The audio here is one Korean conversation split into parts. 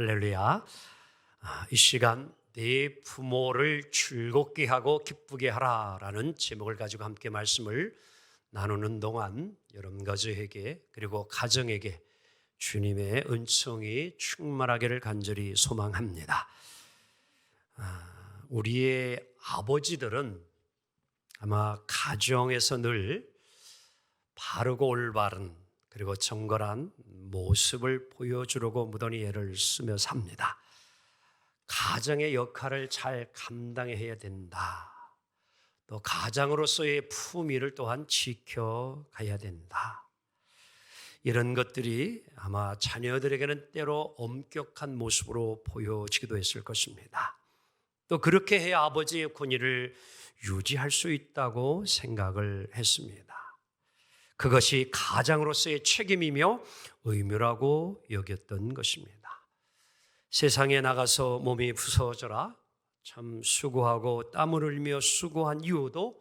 할렐루야. 이 시간 네 부모를 즐겁게 하고 기쁘게 하라라는 제목을 가지고 함께 말씀을 나누는 동안 여러분과 저에게 그리고 가정에게 주님의 은총이 충만하기를 간절히 소망합니다. 우리의 아버지들은 아마 가정에서 늘 바르고 올바른 그리고 정결한 모습을 보여주려고 무던히 애를 쓰며 삽니다. 가정의 역할을 잘 감당해야 된다. 또 가장으로서의 품위를 또한 지켜가야 된다. 이런 것들이 아마 자녀들에게는 때로 엄격한 모습으로 보여지기도 했을 것입니다. 또 그렇게 해야 아버지의 권위를 유지할 수 있다고 생각을 했습니다. 그것이 가장으로서의 책임이며 의무라고 여겼던 것입니다. 세상에 나가서 몸이 부서져라 참 수고하고 땀을 흘리며 수고한 이유도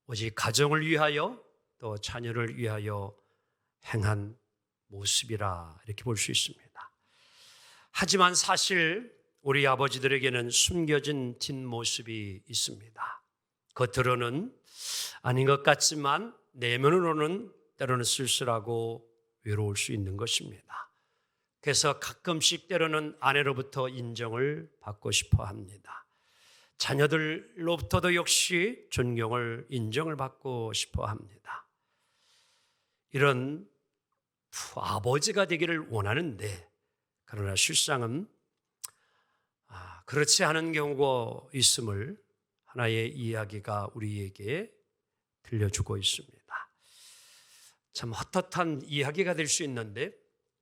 오직 가정을 위하여 또 자녀를 위하여 행한 모습이라 이렇게 볼 수 있습니다. 하지만 사실 우리 아버지들에게는 숨겨진 뒷모습이 있습니다. 겉으로는 아닌 것 같지만 내면으로는 때로는 쓸쓸하고 외로울 수 있는 것입니다. 그래서 가끔씩 때로는 아내로부터 인정을 받고 싶어 합니다. 자녀들로부터도 역시 존경을 인정을 받고 싶어 합니다. 이런 아버지가 되기를 원하는데 그러나 실상은 그렇지 않은 경우가 있음을 하나의 이야기가 우리에게 들려주고 있습니다. 참 헛헛한 이야기가 될 수 있는데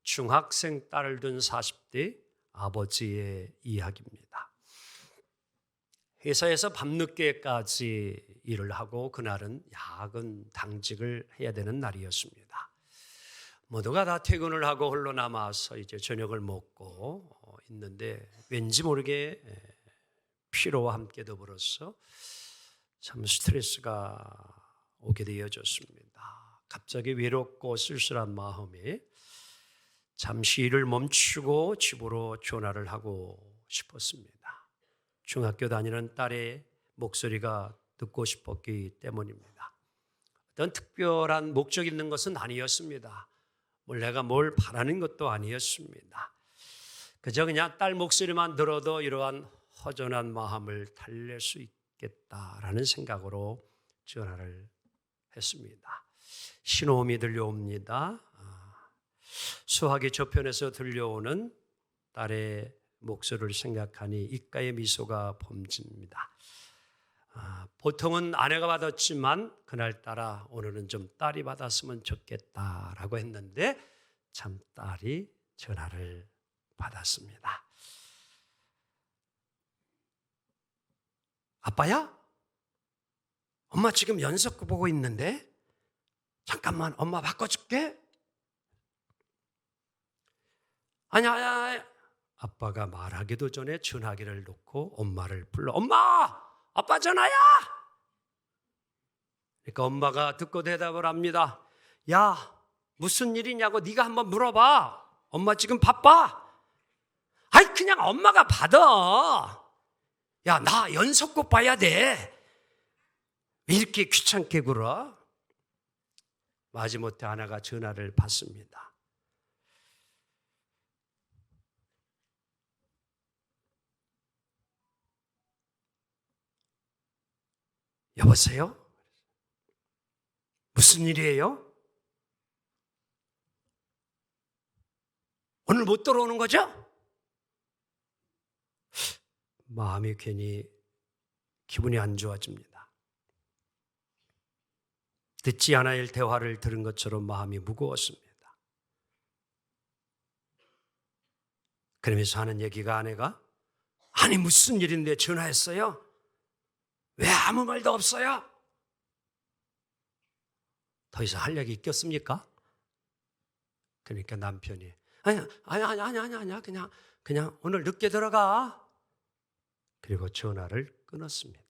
중학생 딸을 둔 40대 아버지의 이야기입니다. 회사에서 밤늦게까지 일을 하고 그날은 야근 당직을 해야 되는 날이었습니다. 모두가 다 퇴근을 하고 홀로 남아서 이제 저녁을 먹고 있는데 왠지 모르게 피로와 함께 더불어서 참 스트레스가 오게 되어졌습니다. 갑자기 외롭고 쓸쓸한 마음에 잠시 일을 멈추고 집으로 전화를 하고 싶었습니다. 중학교 다니는 딸의 목소리가 듣고 싶었기 때문입니다. 어떤 특별한 목적이 있는 것은 아니었습니다. 내가 뭘 바라는 것도 아니었습니다. 그저 그냥 딸 목소리만 들어도 이러한 허전한 마음을 달랠 수 있겠다라는 생각으로 전화를 했습니다. 신호음이 들려옵니다. 수화기 저편에서 들려오는 딸의 목소리를 생각하니 입가에 미소가 번집니다. 보통은 아내가 받았지만 그날따라 오늘은 좀 딸이 받았으면 좋겠다라고 했는데 참 딸이 전화를 받았습니다. 아빠야? 엄마 지금 연속 보고 있는데 잠깐만 엄마 바꿔줄게. 아니야. 아빠가 말하기도 전에 전화기를 놓고 엄마를 불러. 엄마! 아빠 전화야! 그러니까 엄마가 듣고 대답을 합니다. 야, 무슨 일이냐고 네가 한번 물어봐. 엄마 지금 바빠. 아이 그냥 엄마가 받아. 야, 나 연속곡 봐야 돼. 왜 이렇게 귀찮게 굴어? 마지못해 아내가 전화를 받습니다. 여보세요? 무슨 일이에요? 오늘 못 들어오는 거죠? 마음이 괜히 기분이 안 좋아집니다. 듣지 않아야 할 대화를 들은 것처럼 마음이 무거웠습니다. 그러면서 하는 얘기가 아내가 아니 무슨 일인데 전화했어요? 왜 아무 말도 없어요? 더 이상 할 얘기 있겠습니까? 그러니까 남편이 아니야 그냥 오늘 늦게 들어가. 그리고 전화를 끊었습니다.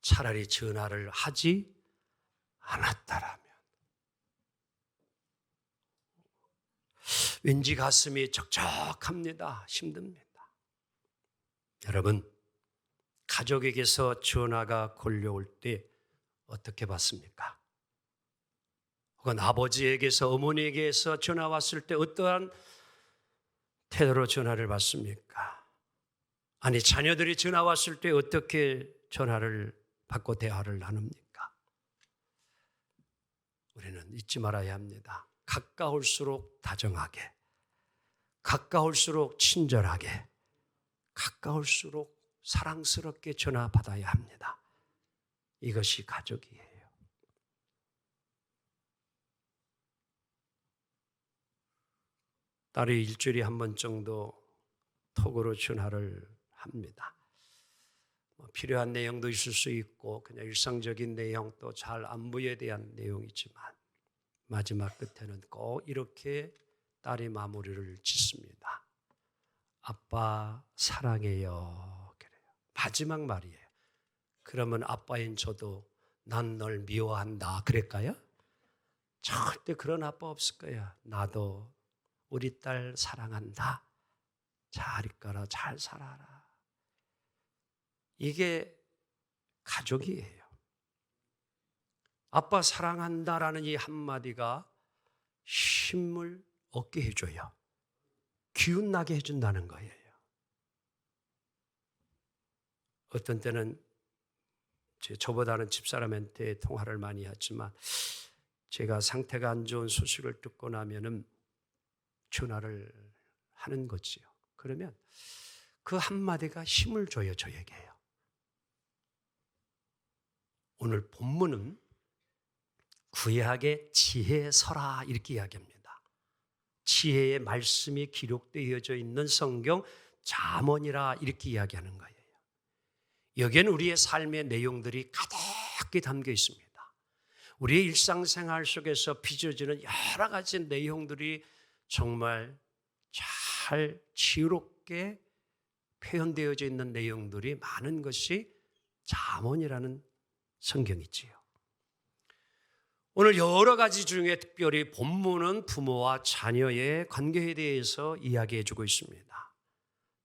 차라리 전화를 하지 않았다라면 왠지 가슴이 적적합니다. 힘듭니다. 여러분, 가족에게서 전화가 걸려올 때 어떻게 받습니까? 혹은 아버지에게서, 어머니에게서 전화 왔을 때 어떠한 태도로 전화를 받습니까? 아니, 자녀들이 전화 왔을 때 어떻게 전화를 받고 대화를 나눕니까? 우리는 잊지 말아야 합니다. 가까울수록 다정하게, 가까울수록 친절하게, 가까울수록 사랑스럽게 전화 받아야 합니다. 이것이 가족이에요. 딸이 일주일에 한 번 정도 톡으로 전화를 합니다. 필요한 내용도 있을 수 있고 그냥 일상적인 내용, 또 잘 안부에 대한 내용이지만 마지막 끝에는 꼭 이렇게 딸이 마무리를 짓습니다. 아빠 사랑해요. 그래요. 마지막 말이에요. 그러면 아빠인 저도 난 널 미워한다 그럴까요? 절대 그런 아빠 없을 거야. 나도 우리 딸 사랑한다. 잘 있거라, 잘 살아라. 이게 가족이에요. 아빠 사랑한다라는 이 한마디가 힘을 얻게 해줘요. 기운 나게 해준다는 거예요. 어떤 때는 저보다는 집사람한테 통화를 많이 하지만 제가 상태가 안 좋은 소식을 듣고 나면은 전화를 하는 거지요. 그러면 그 한마디가 힘을 줘요, 저에게요. 오늘 본문은 구약의 지혜서라 이렇게 이야기합니다. 지혜의 말씀이 기록되어져 있는 성경 잠언이라 이렇게 이야기하는 거예요. 여기에는 우리의 삶의 내용들이 가득히 담겨 있습니다. 우리의 일상생활 속에서 빚어지는 여러 가지 내용들이 정말 잘 지혜롭게 표현되어져 있는 내용들이 많은 것이 잠언이라는 성경이지요. 오늘 여러 가지 중에 특별히 본문은 부모와 자녀의 관계에 대해서 이야기해 주고 있습니다.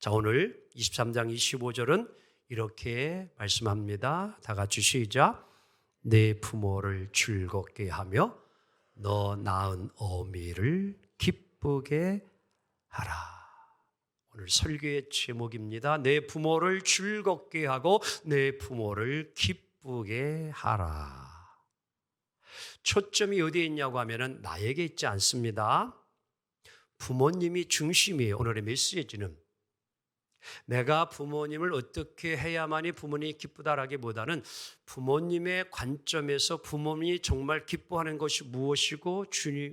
자, 오늘 23장 25절은 이렇게 말씀합니다. 다 같이 시작. 내 부모를 즐겁게 하며 너 낳은 어미를 기쁘게 하라. 오늘 설교의 제목입니다. 내 부모를 즐겁게 하고 내 부모를 기쁘게 하라. 초점이 어디에 있냐고 하면은 나에게 있지 않습니다. 부모님이 중심이에요. 오늘의 메시지는. 내가 부모님을 어떻게 해야만이 부모님이 기쁘다라기보다는 부모님의 관점에서 부모님이 정말 기뻐하는 것이 무엇이고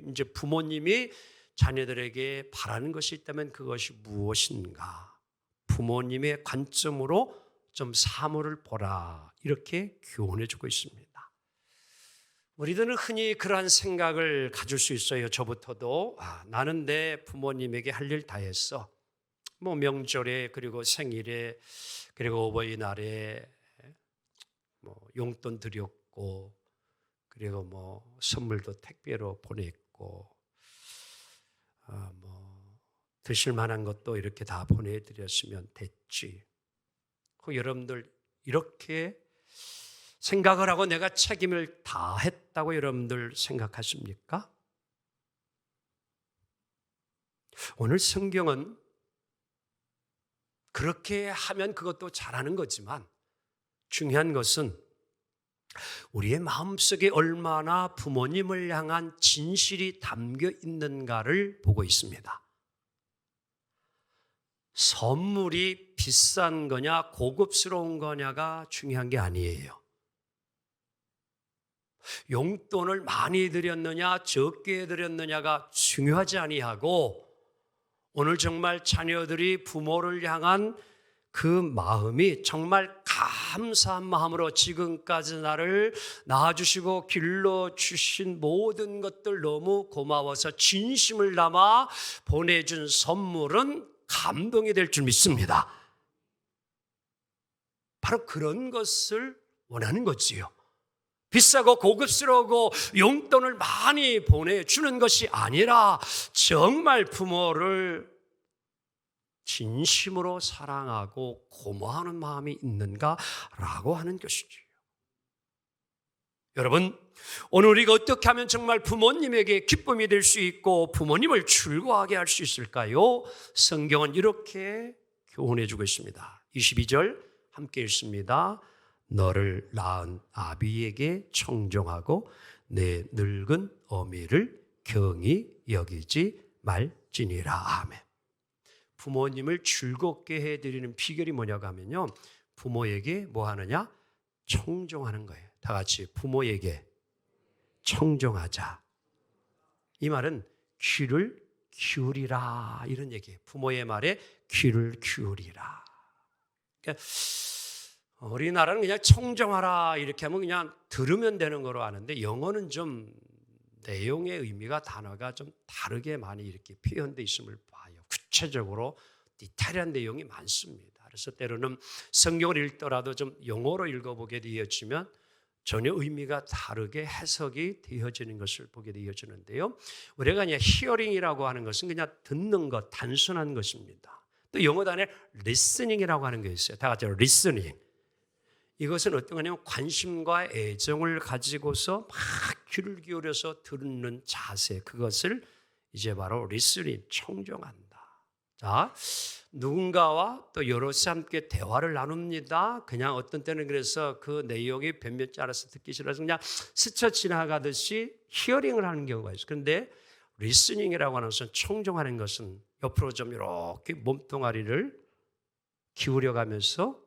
이제 부모님이 자녀들에게 바라는 것이 있다면 그것이 무엇인가? 부모님의 관점으로 좀 사물을 보라. 이렇게 교훈해 주고 있습니다. 우리들은 흔히 그러한 생각을 가질 수 있어요. 저부터도. 나는 내 부모님에게 할 일 다 했어. 뭐 명절에, 그리고 생일에, 그리고 어버이날에 뭐 용돈 드렸고, 그리고 뭐 선물도 택배로 보냈고, 뭐 드실 만한 것도 이렇게 다 보내드렸으면 됐지. 여러분들 이렇게 생각을 하고 내가 책임을 다 했다고 여러분들 생각하십니까? 오늘 성경은 그렇게 하면 그것도 잘하는 거지만 중요한 것은 우리의 마음속에 얼마나 부모님을 향한 진실이 담겨 있는가를 보고 있습니다. 선물이 비싼 거냐 고급스러운 거냐가 중요한 게 아니에요. 용돈을 많이 드렸느냐 적게 드렸느냐가 중요하지 아니하고 오늘 정말 자녀들이 부모를 향한 그 마음이 정말 감사한 마음으로 지금까지 나를 낳아주시고 길러주신 모든 것들 너무 고마워서 진심을 담아 보내준 선물은 감동이 될 줄 믿습니다. 바로 그런 것을 원하는 거지요. 비싸고 고급스러우고 용돈을 많이 보내주는 것이 아니라 정말 부모를 진심으로 사랑하고 고마워하는 마음이 있는가라고 하는 것이죠. 여러분, 오늘 우리가 어떻게 하면 정말 부모님에게 기쁨이 될 수 있고 부모님을 즐거워하게 할 수 있을까요? 성경은 이렇게 교훈해 주고 있습니다. 22절 함께 읽습니다. 너를 낳은 아비에게 청종하고 내 늙은 어미를 경히 여기지 말지니라. 아멘. 부모님을 즐겁게 해드리는 비결이 뭐냐고 하면요, 부모에게 뭐 하느냐? 청종하는 거예요. 다 같이 부모에게 청종하자. 이 말은 귀를 기울이라 이런 얘기예요. 부모의 말에 귀를 기울이라. 그러니까 우리나라는 그냥 청종하라 이렇게 하면 그냥 들으면 되는 거로 아는데, 영어는 좀 내용의 의미가, 단어가 좀 다르게 많이 이렇게 표현되어 있음을 봐요. 구체적으로 디테일한 내용이 많습니다. 그래서 때로는 성경을 읽더라도 좀 영어로 읽어보게 되어지면 전혀 의미가 다르게 해석이 되어지는 것을 보게 되어지는데요. 우리가 그냥 히어링이라고 하는 것은 그냥 듣는 것, 단순한 것입니다. 또 영어 단에 listening이라고 하는 게 있어요. 다 같이 listening. 이것은 어떤 거냐면 관심과 애정을 가지고서 막 귀를 기울여서 듣는 자세, 그것을 이제 바로 listening, 청종한다. 자, 누군가와 또 여럿이 함께 대화를 나눕니다. 그냥 어떤 때는 그래서 그 내용이 몇몇 알아서 듣기 싫어서 그냥 스쳐 지나가듯이 히어링을 하는 경우가 있어요. 그런데 리스닝이라고 하는 것은, 청종하는 것은 옆으로 좀 이렇게 몸뚱아리를 기울여가면서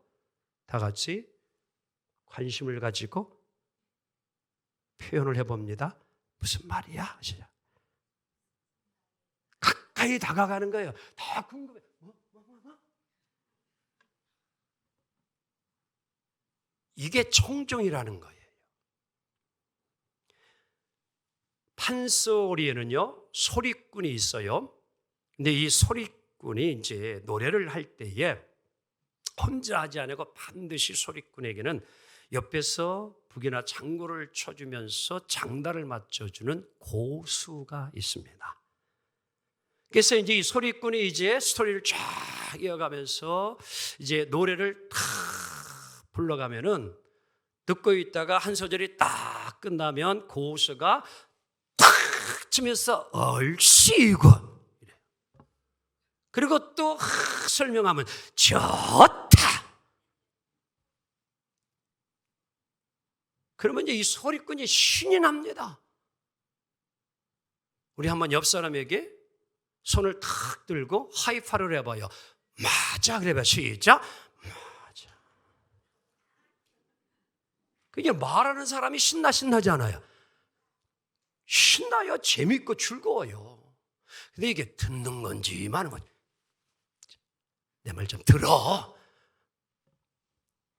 다 같이 관심을 가지고 표현을 해봅니다. 무슨 말이야? 가까이 다가가는 거예요. 다 궁금해. 이게 청종이라는 거예요. 판소리에는요, 소리꾼이 있어요. 근데 이 소리꾼이 이제 노래를 할 때에 혼자 하지 않고 반드시 소리꾼에게는 옆에서 북이나 장구를 쳐주면서 장단을 맞춰주는 고수가 있습니다. 그래서 이제 이 소리꾼이 이제 스토리를 쫙 이어가면서 이제 노래를 탁 불러가면은, 듣고 있다가 한 소절이 딱 끝나면 고수가 탁 치면서 얼씨군, 그리고 또 설명하면 좋다. 그러면 이제 이 소리꾼이 신이 납니다. 우리 한번 옆 사람에게 손을 탁 들고 하이파를 해봐요. 맞아. 그래봐. 시작. 맞아. 그게 말하는 사람이 신나지 않아요? 신나요. 재밌고 즐거워요. 근데 이게 듣는 건지 많은 건지, 내 말 좀 들어.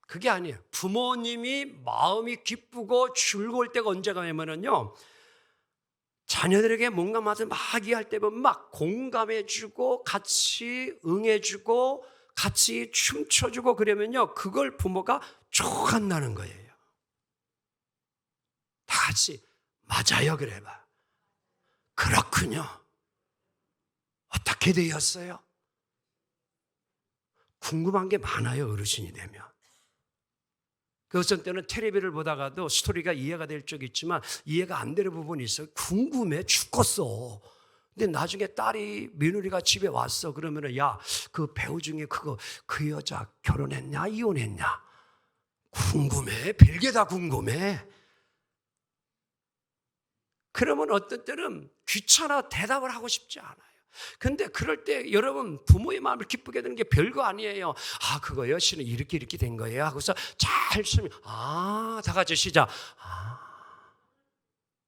그게 아니에요. 부모님이 마음이 기쁘고 즐거울 때가 언제가 냐면요, 자녀들에게 뭔가 막 이야기할 때 보면 막 공감해주고 같이 응해주고 같이 춤춰주고 그러면요, 그걸 부모가 좋아한다는 거예요. 다 같이 맞아요 그래봐. 그렇군요. 어떻게 되었어요? 궁금한 게 많아요, 어르신이 되면. 그 어떤 때는 텔레비를 보다가도 스토리가 이해가 될 적이 있지만 이해가 안 되는 부분이 있어요. 궁금해 죽겠어. 근데 나중에 딸이, 며느리가 집에 왔어. 그러면은, 야, 그 배우 중에 그 여자 결혼했냐 이혼했냐? 궁금해. 별게 다 궁금해. 그러면 어떤 때는 귀찮아 대답을 하고 싶지 않아요. 근데 그럴 때 여러분, 부모의 마음을 기쁘게 되는 게 별거 아니에요. 아, 그거 여신은 이렇게 된 거예요 하고서 잘 설명. 다 같이 시작.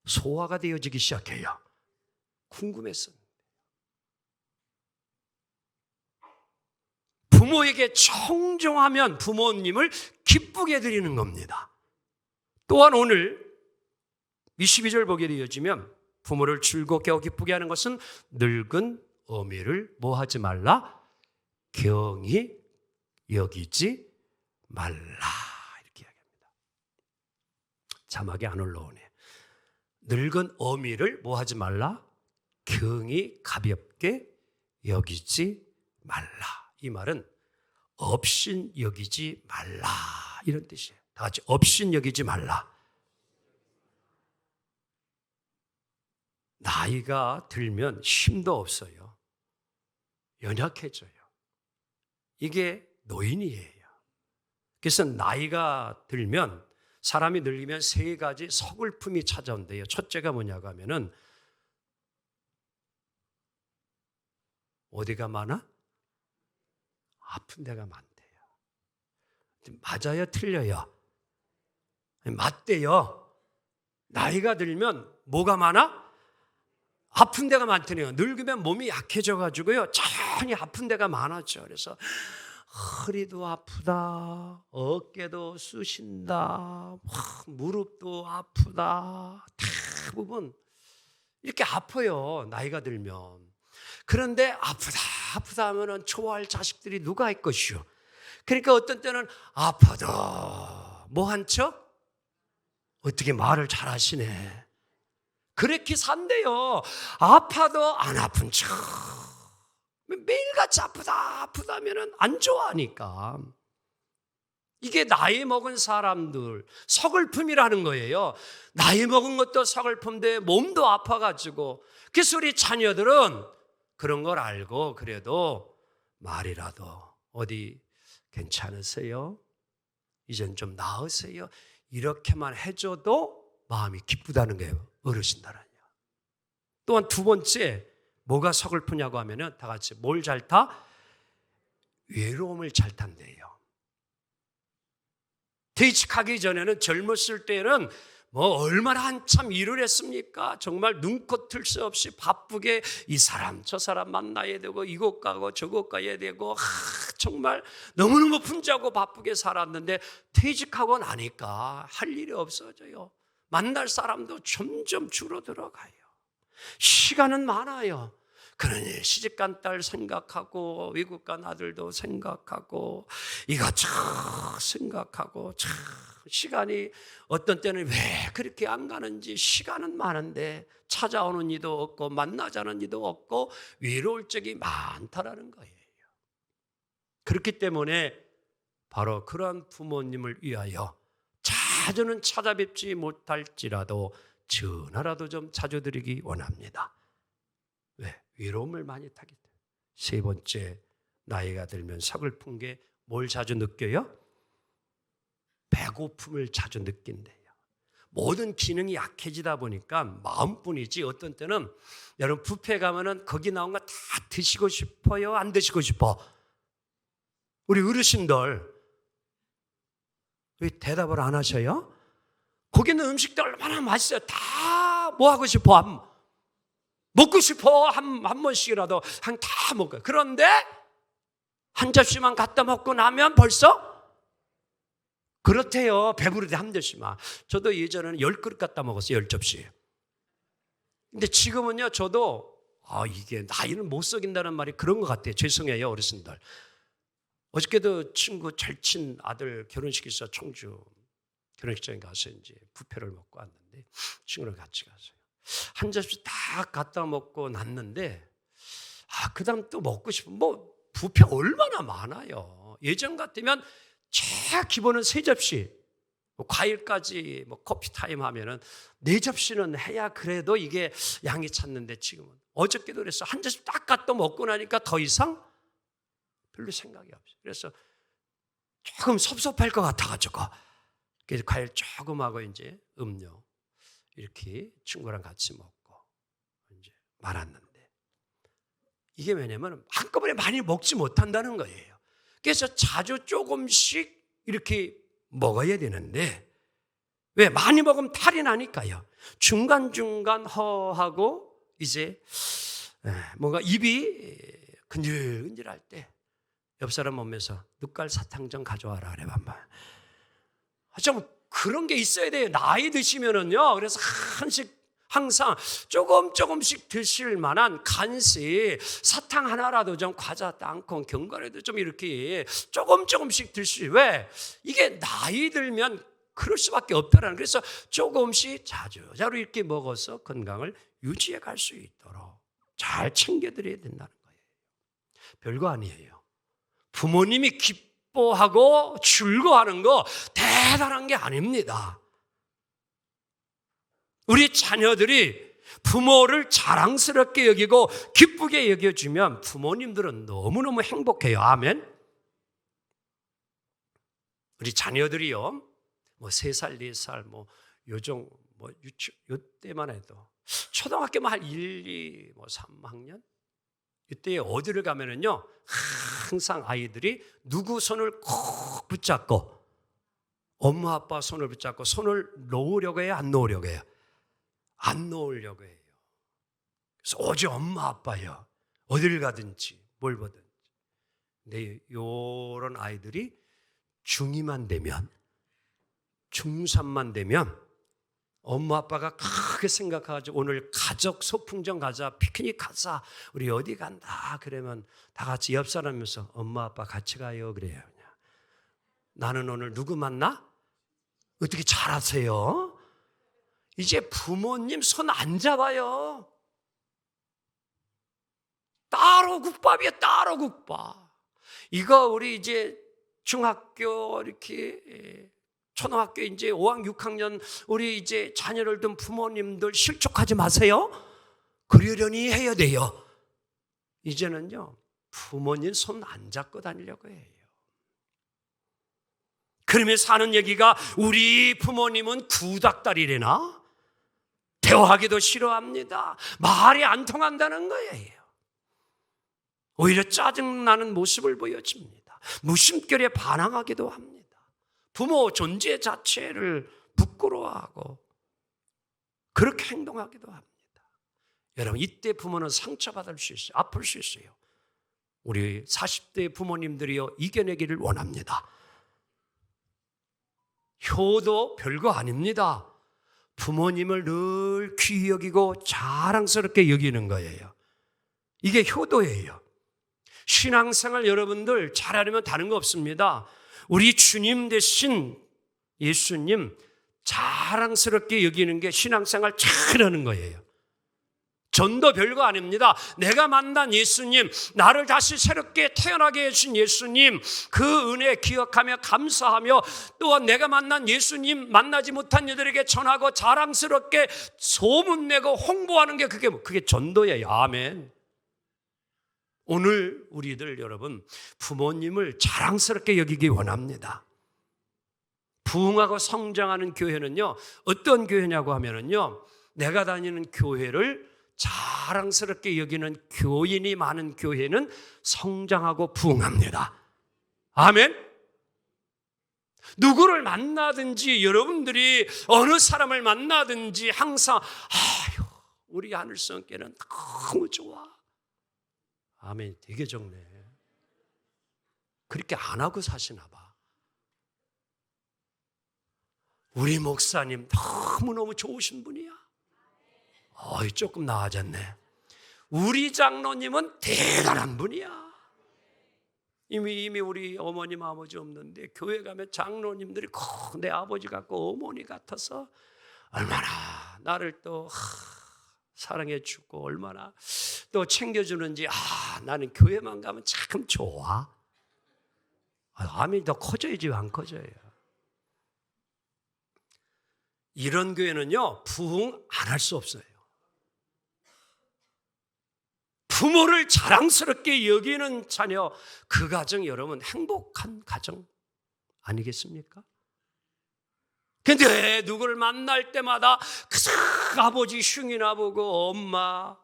소화가 되어지기 시작해요. 궁금했어. 부모에게 청종하면 부모님을 기쁘게 드리는 겁니다. 또한 오늘 22절 보게 되어지면, 부모를 즐겁게 하고 기쁘게 하는 것은 늙은 어미를 뭐 하지 말라? 경히 여기지 말라. 이렇게 이야기합니다. 자막이 안 올라오네. 늙은 어미를 뭐 하지 말라? 경히 가볍게 여기지 말라. 이 말은 업신 여기지 말라 이런 뜻이에요. 다 같이 업신 여기지 말라. 나이가 들면 힘도 없어요. 연약해져요. 이게 노인이에요. 그래서 나이가 들면 사람이 늙으면 세 가지 서글픔이 찾아온대요. 첫째가 뭐냐고 하면은 어디가 많아? 아픈 데가 많대요. 맞아요? 틀려요? 맞대요. 나이가 들면 뭐가 많아? 아픈 데가 많더래요. 늙으면 몸이 약해져가지고요. 천히 아픈 데가 많았죠. 그래서 허리도 아프다, 어깨도 쑤신다, 무릎도 아프다. 대부분 이렇게 아파요. 나이가 들면. 그런데 아프다 하면은 좋아할 자식들이 누가 있 것이요. 그러니까 어떤 때는 아파도 뭐 한 척? 어떻게 말을 잘하시네. 그렇게 산대요. 아파도 안 아픈 척. 매일같이 아프다 하면은 안 좋아하니까. 이게 나이 먹은 사람들 서글픔이라는 거예요. 나이 먹은 것도 서글픔인데 몸도 아파가지고. 그래서 우리 자녀들은 그런 걸 알고 그래도 말이라도 어디 괜찮으세요? 이젠 좀 나으세요? 이렇게만 해줘도 마음이 기쁘다는 거예요. 어르신들은요. 또한 두 번째 뭐가 서글프냐고 하면은 다 같이 뭘 잘 타? 외로움을 잘 탄대요. 퇴직하기 전에는 젊었을 때는 뭐 얼마나 한참 일을 했습니까? 정말 눈코 틀 새 없이 바쁘게 이 사람 저 사람 만나야 되고 이곳 가고 저곳 가야 되고 정말 너무너무 분주하고 바쁘게 살았는데 퇴직하고 나니까 할 일이 없어져요. 만날 사람도 점점 줄어들어가요. 시간은 많아요. 그러니 시집간 딸 생각하고 외국 간 아들도 생각하고 이것저것 생각하고 참 시간이 어떤 때는 왜 그렇게 안 가는지 시간은 많은데 찾아오는 이도 없고 만나자는 이도 없고 외로울 적이 많다라는 거예요. 그렇기 때문에 바로 그런 부모님을 위하여 자주는 찾아뵙지 못할지라도 전화라도 좀 자주 드리기 원합니다. 왜? 외로움을 많이 타기 때문에. 세 번째, 나이가 들면 서글픈 게 뭘 자주 느껴요? 배고픔을 자주 느낀대요. 모든 기능이 약해지다 보니까 마음뿐이지 어떤 때는 여러분 뷔페 가면은 거기 나온 거 다 드시고 싶어요? 안 드시고 싶어? 우리 어르신들 왜 대답을 안 하셔요? 거기 있는 음식들 얼마나 맛있어요. 다 뭐 하고 싶어? 먹고 싶어. 한 번씩이라도 다 먹어요. 그런데 한 접시만 갖다 먹고 나면 벌써 그렇대요. 배부르대 한 접시만. 저도 예전에는 10그릇 갖다 먹었어요. 10접시. 근데 지금은요. 저도 이게 나이는 못 속인다는 말이 그런 것 같아요. 죄송해요. 어르신들. 어저께도 친구 절친 아들 결혼식에서 청주 결혼식장에 가서 이제 뷔페를 먹고 왔는데 친구랑 같이 가서요. 한 접시 딱 갖다 먹고 났는데 그다음 또 먹고 싶은 뷔페 얼마나 많아요. 예전 같으면 기본은 3접시, 과일까지 커피 타임 하면은 4접시는 해야 그래도 이게 양이 찼는데 지금은 어저께도 그랬어. 한 접시 딱 갖다 먹고 나니까 더 이상 별로 생각이 없어요. 그래서 조금 섭섭할 것 같아가지고 그래서 과일 조금 하고 이제 음료 이렇게 친구랑 같이 먹고 이제 말았는데 이게 왜냐면 한꺼번에 많이 먹지 못한다는 거예요. 그래서 자주 조금씩 이렇게 먹어야 되는데 왜? 많이 먹으면 탈이 나니까요. 중간중간 허하고 이제 뭔가 입이 근질근질할 때 옆 사람 몸에서 눕갈 사탕 좀 가져와라 그래 반반. 좀 그런 게 있어야 돼요. 나이 드시면은요. 그래서 항상 조금씩 드실 만한 간식 사탕 하나라도 좀 과자 땅콩 견과류도 좀 이렇게 조금씩 드시. 왜? 이게 나이 들면 그럴 수밖에 없다라는. 그래서 조금씩 자주자주 이렇게 먹어서 건강을 유지해 갈 수 있도록 잘 챙겨드려야 된다는 거예요. 별거 아니에요. 부모님이 기뻐하고 즐거워하는 거 대단한 게 아닙니다. 우리 자녀들이 부모를 자랑스럽게 여기고 기쁘게 여겨주면 부모님들은 너무너무 행복해요. 아멘. 우리 자녀들이요, 뭐 3살, 4살, 뭐 요정, 뭐 요때만 해도 초등학교만 한 1, 2, 뭐 3학년 이때 어디를 가면은요, 항상 아이들이 누구 손을 꼭 붙잡고 엄마 아빠 손을 붙잡고 손을 놓으려고 해요, 안 놓으려고 해요? 안 놓으려고 해요. 그래서 오직 엄마 아빠요, 어디를 가든지 뭘 보든지. 근데 이런 아이들이 중2만 되면, 중3만 되면 엄마 아빠가 크게 생각해가지고 오늘 가족 소풍전 가자, 피크닉 가자, 우리 어디 간다 그러면 다 같이 옆 사람이면서 엄마 아빠 같이 가요 그래요. 그냥. 나는 오늘 누구 만나? 어떻게 잘 아세요? 이제 부모님 손 안 잡아요. 따로 국밥이에요, 따로 국밥. 이거 우리 이제 중학교 이렇게 초등학교 이제 5학년, 6학년 우리 이제 자녀를 둔 부모님들 실족하지 마세요. 그러려니 해야 돼요. 이제는요, 부모님 손 안 잡고 다니려고 해요. 그러면서 하는 얘기가 우리 부모님은 구닥다리래나? 대화하기도 싫어합니다. 말이 안 통한다는 거예요. 오히려 짜증나는 모습을 보여줍니다. 무심결에 반항하기도 합니다. 부모 존재 자체를 부끄러워하고 그렇게 행동하기도 합니다. 여러분, 이때 부모는 상처받을 수 있어요. 아플 수 있어요. 우리 40대 부모님들이요, 이겨내기를 원합니다. 효도 별거 아닙니다. 부모님을 늘 귀히 여기고 자랑스럽게 여기는 거예요. 이게 효도예요. 신앙생활 여러분들 잘하려면 다른 거 없습니다. 우리 주님 대신 예수님 자랑스럽게 여기는 게 신앙생활 잘하는 거예요. 전도 별거 아닙니다. 내가 만난 예수님, 나를 다시 새롭게 태어나게 해주신 예수님, 그 은혜 기억하며 감사하며 또한 내가 만난 예수님 만나지 못한 이들에게 전하고 자랑스럽게 소문내고 홍보하는 게 그게 전도예요. 아멘. 오늘 우리들 여러분, 부모님을 자랑스럽게 여기기 원합니다. 부흥하고 성장하는 교회는요, 어떤 교회냐고 하면은요, 내가 다니는 교회를 자랑스럽게 여기는 교인이 많은 교회는 성장하고 부흥합니다. 아멘. 누구를 만나든지 여러분들이 어느 사람을 만나든지 항상 아유, 우리 하늘성교회는 너무 좋아. 아멘. 되게 좋네. 그렇게 안 하고 사시나 봐. 우리 목사님 너무너무 좋으신 분이야. 조금 나아졌네. 우리 장로님은 대단한 분이야. 이미 우리 어머님 아버지 없는데 교회 가면 장로님들이 꼭 내 아버지 같고 어머니 같아서 얼마나 나를 또 사랑해 주고 얼마나 또 챙겨주는지. 나는 교회만 가면 참 좋아. 아멘이 더 커져야지 왜 안 커져요. 이런 교회는요, 부흥 안 할 수 없어요. 부모를 자랑스럽게 여기는 자녀, 그 가정 여러분 행복한 가정 아니겠습니까? 근데 누구를 만날 때마다 아버지 흉이나 보고 엄마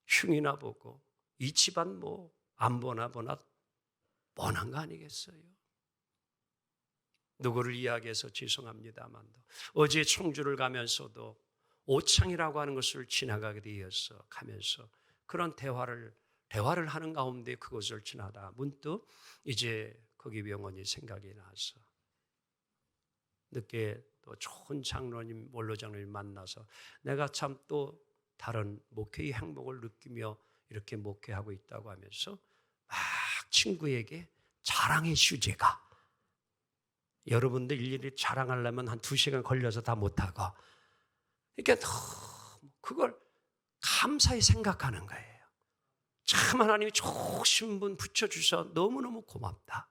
흉이나 보고 이 집안 뭐 안 보나 뻔한 거 아니겠어요? 누구를 이야기해서 죄송합니다만도 어제 청주를 가면서도 오창이라고 하는 것을 지나가게 되어서 가면서 그런 대화를 하는 가운데 그것을 지나다 문득 이제 거기 병원이 생각이 나서 늦게 또 좋은 장로님, 원로 장로님 만나서 내가 참 또 다른 목회의 행복을 느끼며 이렇게 목회하고 있다고 하면서 막 친구에게 자랑의 주제가 여러분들 일일이 자랑하려면 한 2시간 걸려서 다 못하고, 그러니까 그걸 감사히 생각하는 거예요. 참 하나님이 좋으신 분 붙여주셔서 너무너무 고맙다,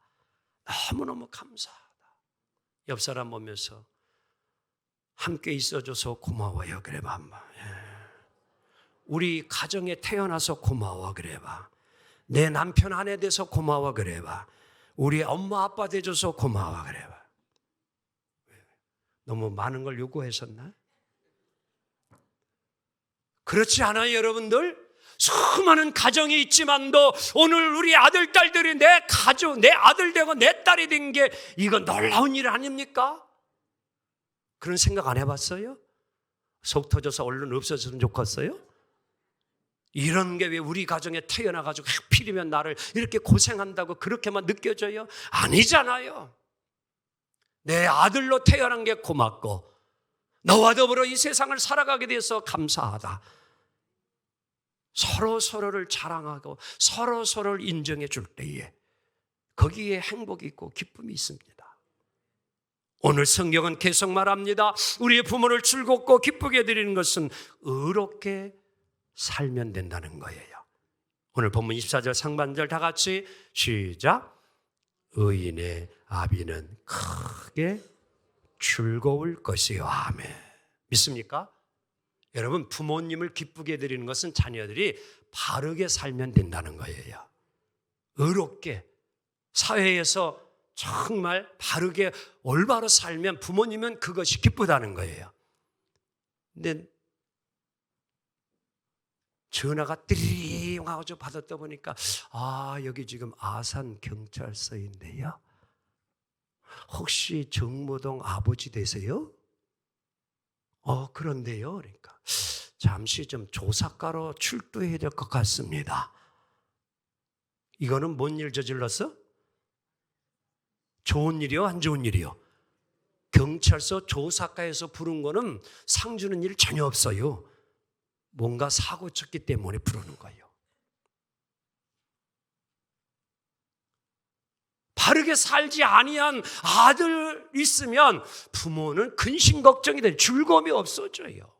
너무너무 감사하다. 옆 사람 보면서 함께 있어줘서 고마워요 그래봐 한번. 우리 가정에 태어나서 고마워 그래봐. 내 남편 아내 돼서 고마워 그래봐. 우리 엄마 아빠 돼줘서 고마워 그래봐. 너무 많은 걸 요구했었나? 그렇지 않아요 여러분들? 수많은 가정이 있지만도 오늘 우리 아들 딸들이 내 가족, 내 아들 되고 내 딸이 된 게 이건 놀라운 일 아닙니까? 그런 생각 안 해봤어요? 속 터져서 얼른 없어졌으면 좋겠어요? 이런 게 왜 우리 가정에 태어나가지고 하필이면 나를 이렇게 고생한다고 그렇게만 느껴져요? 아니잖아요. 내 아들로 태어난 게 고맙고 너와 더불어 이 세상을 살아가게 돼서 감사하다. 서로서로를 자랑하고 서로서로를 인정해 줄 때에 거기에 행복이 있고 기쁨이 있습니다. 오늘 성경은 계속 말합니다. 우리의 부모를 즐겁고 기쁘게 드리는 것은 의롭게 살면 된다는 거예요. 오늘 본문 24절 상반절 다 같이 시작. 의인의 아비는 크게 즐거울 것이요. 아멘. 믿습니까? 여러분, 부모님을 기쁘게 드리는 것은 자녀들이 바르게 살면 된다는 거예요. 의롭게 사회에서 정말 바르게 올바로 살면 부모님은 그것이 기쁘다는 거예요. 근데 전화가 띠링 하고 받았다 보니까 여기 지금 아산 경찰서인데요. 혹시 정모동 아버지 되세요? 그런데요. 그러니까 잠시 좀 조사과로 출두해야 될 것 같습니다. 이거는 뭔 일 저질렀어? 좋은 일이요? 안 좋은 일이요? 경찰서 조사과에서 부른 거는 상 주는 일 전혀 없어요. 뭔가 사고 쳤기 때문에 부르는 거예요. 바르게 살지 아니한 아들 있으면 부모는 근심 걱정이 돼. 즐거움이 없어져요.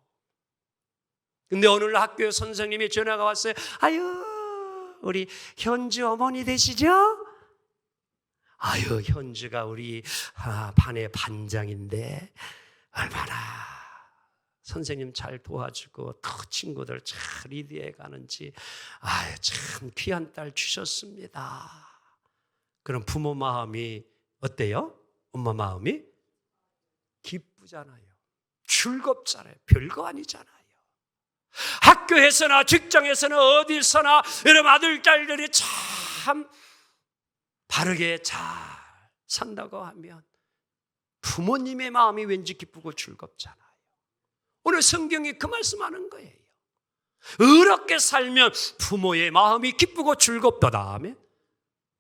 근데 오늘 학교에 선생님이 전화가 왔어요. 아유, 우리 현주 어머니 되시죠? 아유, 현주가 우리 반의 반장인데 얼마나 선생님 잘 도와주고 또 친구들 잘 리드해 가는지 참 귀한 딸 주셨습니다. 그럼 부모 마음이 어때요? 엄마 마음이 기쁘잖아요. 즐겁잖아요. 별거 아니잖아요. 학교에서나 직장에서나 어디서나 여러분 아들 딸들이 참 바르게 잘 산다고 하면 부모님의 마음이 왠지 기쁘고 즐겁잖아요. 오늘 성경이 그 말씀하는 거예요. 의롭게 살면 부모의 마음이 기쁘고 즐겁다. 아멘.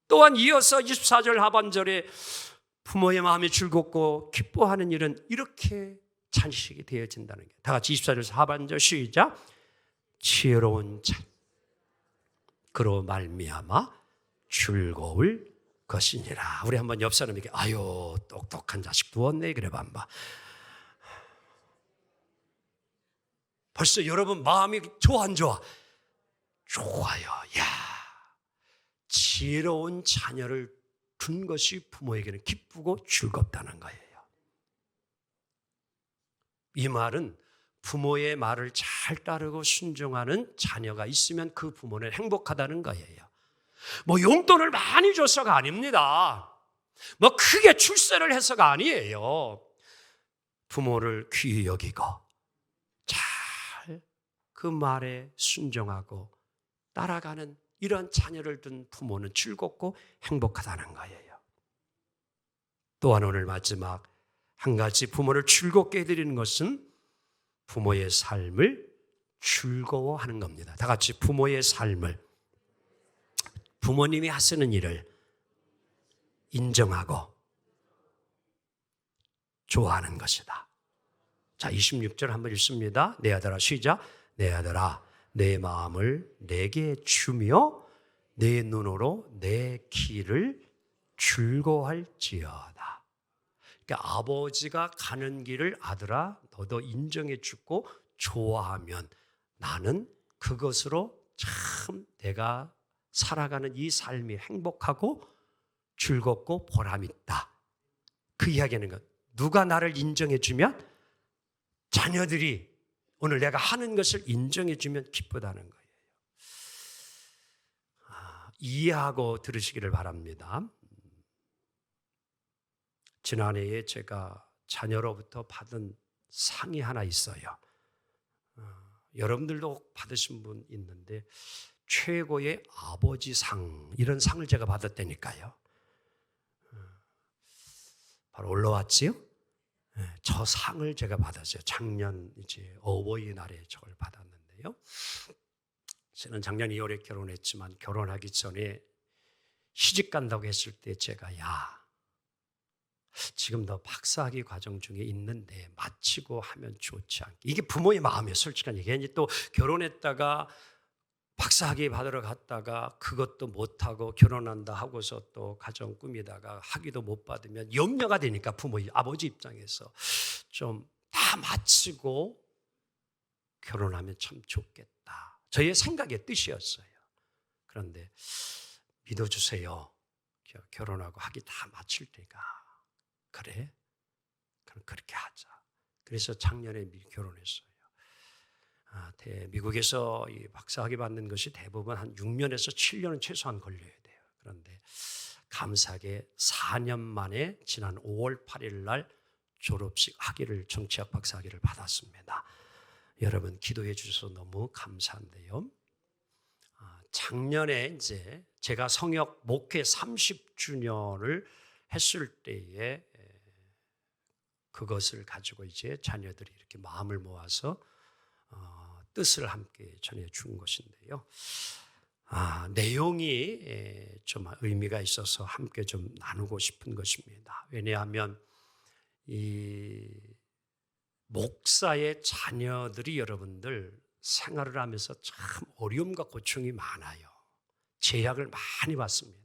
또한 이어서 24절 하반절에 부모의 마음이 즐겁고 기뻐하는 일은 이렇게 잔식이 되어진다는 게. 다 같이 24절 하반절 시작. 지혜로운 자 그로 말미암아 즐거울 것이니라. 우리 한번 옆 사람에게 아유 똑똑한 자식 두었네 그래 봐봐. 벌써 여러분 마음이 좋아 안 좋아? 좋아요. 야, 지혜로운 자녀를 둔 것이 부모에게는 기쁘고 즐겁다는 거예요. 이 말은 부모의 말을 잘 따르고 순종하는 자녀가 있으면 그 부모는 행복하다는 거예요. 뭐 용돈을 많이 줘서가 아닙니다. 뭐 크게 출세를 해서가 아니에요. 부모를 귀히 여기고 잘 그 말에 순종하고 따라가는 이런 자녀를 둔 부모는 즐겁고 행복하다는 거예요. 또한 오늘 마지막 한 가지 부모를 즐겁게 해드리는 것은 부모의 삶을 즐거워하는 겁니다. 다 같이 부모의 삶을, 부모님이 하시는 일을 인정하고 좋아하는 것이다. 자, 26절 한번 읽습니다. 내 아들아 시작. 내 아들아 내 마음을 내게 주며 내 눈으로 내 길을 즐거워할지어다. 그러니까 아버지가 가는 길을 아들아 너도 인정해 주고 좋아하면 나는 그것으로 참 내가 살아가는 이 삶이 행복하고 즐겁고 보람있다. 그 이야기하는 것. 누가 나를 인정해 주면 자녀들이 오늘 내가 하는 것을 인정해 주면 기쁘다는 거예요. 이해하고 들으시기를 바랍니다. 지난해에 제가 자녀로부터 받은 상이 하나 있어요. 여러분들도 받으신 분 있는데 최고의 아버지 상, 이런 상을 제가 받았다니까요. 바로 올라왔지요? 저 상을 제가 받았어요. 작년 이제 어버이날에 저걸 받았는데요. 저는 작년 2월에 결혼했지만 결혼하기 전에 시집 간다고 했을 때 제가 지금 너 박사학위 과정 중에 있는데 마치고 하면 좋지 않게. 이게 부모의 마음이에요. 솔직한 얘기. 괜히 또 결혼했다가 박사학위 받으러 갔다가 그것도 못하고 결혼한다 하고서 또 가정 꾸미다가 학위도 못 받으면 염려가 되니까 부모, 아버지 입장에서 좀 다 마치고 결혼하면 참 좋겠다. 저의 생각의 뜻이었어요. 그런데 믿어주세요. 결혼하고 학위 다 마칠 때가. 그래? 그럼 그렇게 하자. 그래서 작년에 결혼했어요. 미국에서 이 박사학위 받는 것이 대부분 한 6년에서 7년은 최소한 걸려야 돼요. 그런데 감사하게 4년 만에 지난 5월 8일 날 졸업식 학위를 정치학 박사학위를 받았습니다. 여러분 기도해 주셔서 너무 감사한데요. 작년에 이제 제가 성역 목회 30주년을 했을 때에 그것을 가지고 이제 자녀들이 이렇게 마음을 모아서 뜻을 함께 전해준 것인데요. 내용이 좀 의미가 있어서 함께 좀 나누고 싶은 것입니다. 왜냐하면 이 목사의 자녀들이 여러분들 생활을 하면서 참 어려움과 고충이 많아요. 제약을 많이 받습니다.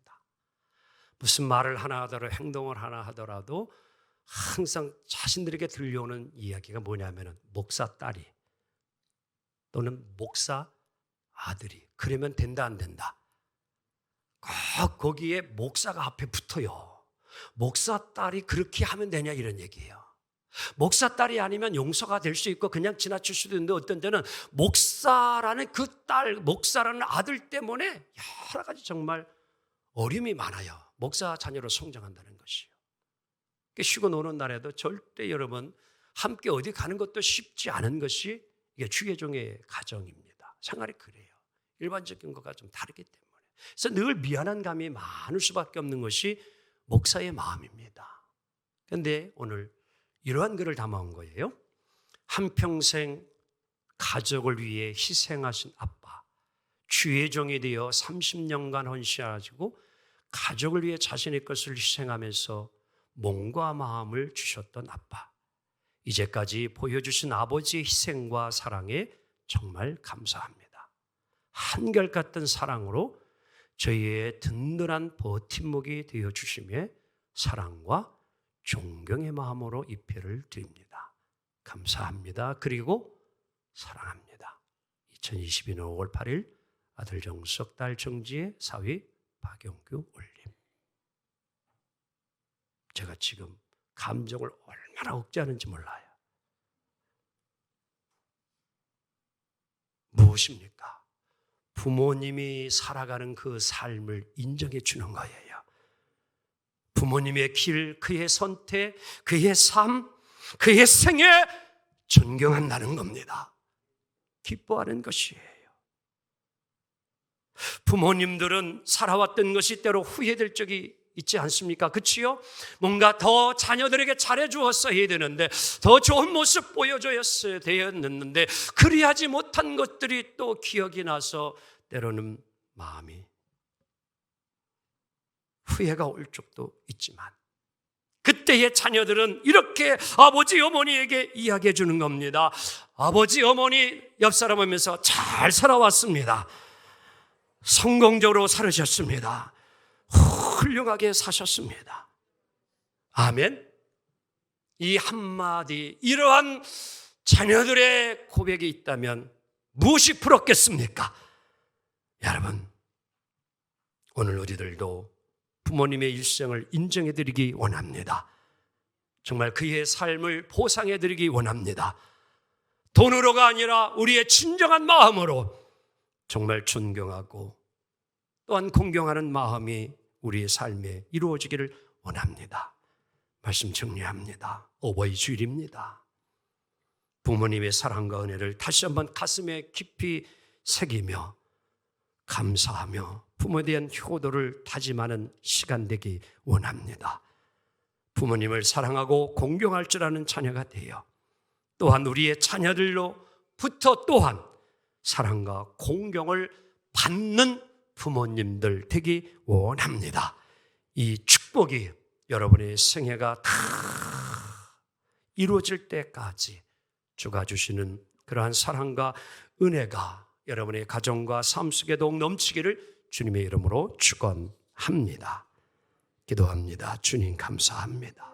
무슨 말을 하나 하더라도 행동을 하나 하더라도 항상 자신들에게 들려오는 이야기가 뭐냐면 목사 딸이 또는 목사 아들이 그러면 된다 안 된다. 꼭 거기에 목사가 앞에 붙어요. 목사 딸이 그렇게 하면 되냐 이런 얘기예요. 목사 딸이 아니면 용서가 될 수 있고 그냥 지나칠 수도 있는데 어떤 때는 목사라는 그 딸, 목사라는 아들 때문에 여러 가지 정말 어려움이 많아요. 목사 자녀로 성장한다는 것이요. 쉬고 노는 날에도 절대 여러분 함께 어디 가는 것도 쉽지 않은 것이 이게 주의종의 가정입니다. 생활이 그래요. 일반적인 것과 좀 다르기 때문에. 그래서 늘 미안한 감이 많을 수밖에 없는 것이 목사의 마음입니다. 그런데 오늘 이러한 글을 담아온 거예요. 한평생 가족을 위해 희생하신 아빠, 주의 종이 되어 30년간 헌신하시고 가족을 위해 자신의 것을 희생하면서 몸과 마음을 주셨던 아빠, 이제까지 보여주신 아버지의 희생과 사랑에 정말 감사합니다. 한결같은 사랑으로 저희의 든든한 버팀목이 되어주시며 사랑과 존경의 마음으로 입회를 드립니다. 감사합니다. 그리고 사랑합니다. 2022년 5월 8일 아들 정석, 딸 정지의 사위 박영규 올림. 제가 지금 감정을 얼마나 억제하는지 몰라요. 무엇입니까? 부모님이 살아가는 그 삶을 인정해 주는 거예요. 부모님의 길, 그의 선택, 그의 삶, 그의 생애 존경한다는 겁니다. 기뻐하는 것이에요. 부모님들은 살아왔던 것이 때로 후회될 적이 있지 않습니까? 그치요? 뭔가 더 자녀들에게 잘해주었어야 되는데 더 좋은 모습 보여줘야 되었는데 그리하지 못한 것들이 또 기억이 나서 때로는 마음이 후회가 올 적도 있지만 그때의 자녀들은 이렇게 아버지 어머니에게 이야기해 주는 겁니다. 아버지 어머니 옆 사람 보면서 잘 살아왔습니다. 성공적으로 살으셨습니다. 훌륭하게 사셨습니다. 아멘. 이 한마디 이러한 자녀들의 고백이 있다면 무엇이 부럽겠습니까? 여러분, 오늘 우리들도 부모님의 일생을 인정해드리기 원합니다. 정말 그의 삶을 보상해드리기 원합니다. 돈으로가 아니라 우리의 진정한 마음으로 정말 존경하고 또한 공경하는 마음이 우리의 삶에 이루어지기를 원합니다. 말씀 정리합니다. 어버이 주일입니다. 부모님의 사랑과 은혜를 다시 한번 가슴에 깊이 새기며 감사하며 부모에 대한 효도를 다짐하는 시간 되기 원합니다. 부모님을 사랑하고 공경할 줄 아는 자녀가 되어 또한 우리의 자녀들로부터 또한 사랑과 공경을 받는 부모님들 되기 원합니다. 이 축복이 여러분의 생애가 다 이루어질 때까지 주가 주시는 그러한 사랑과 은혜가 여러분의 가정과 삶 속에 더욱 넘치기를 주님의 이름으로 축원합니다. 기도합니다. 주님 감사합니다.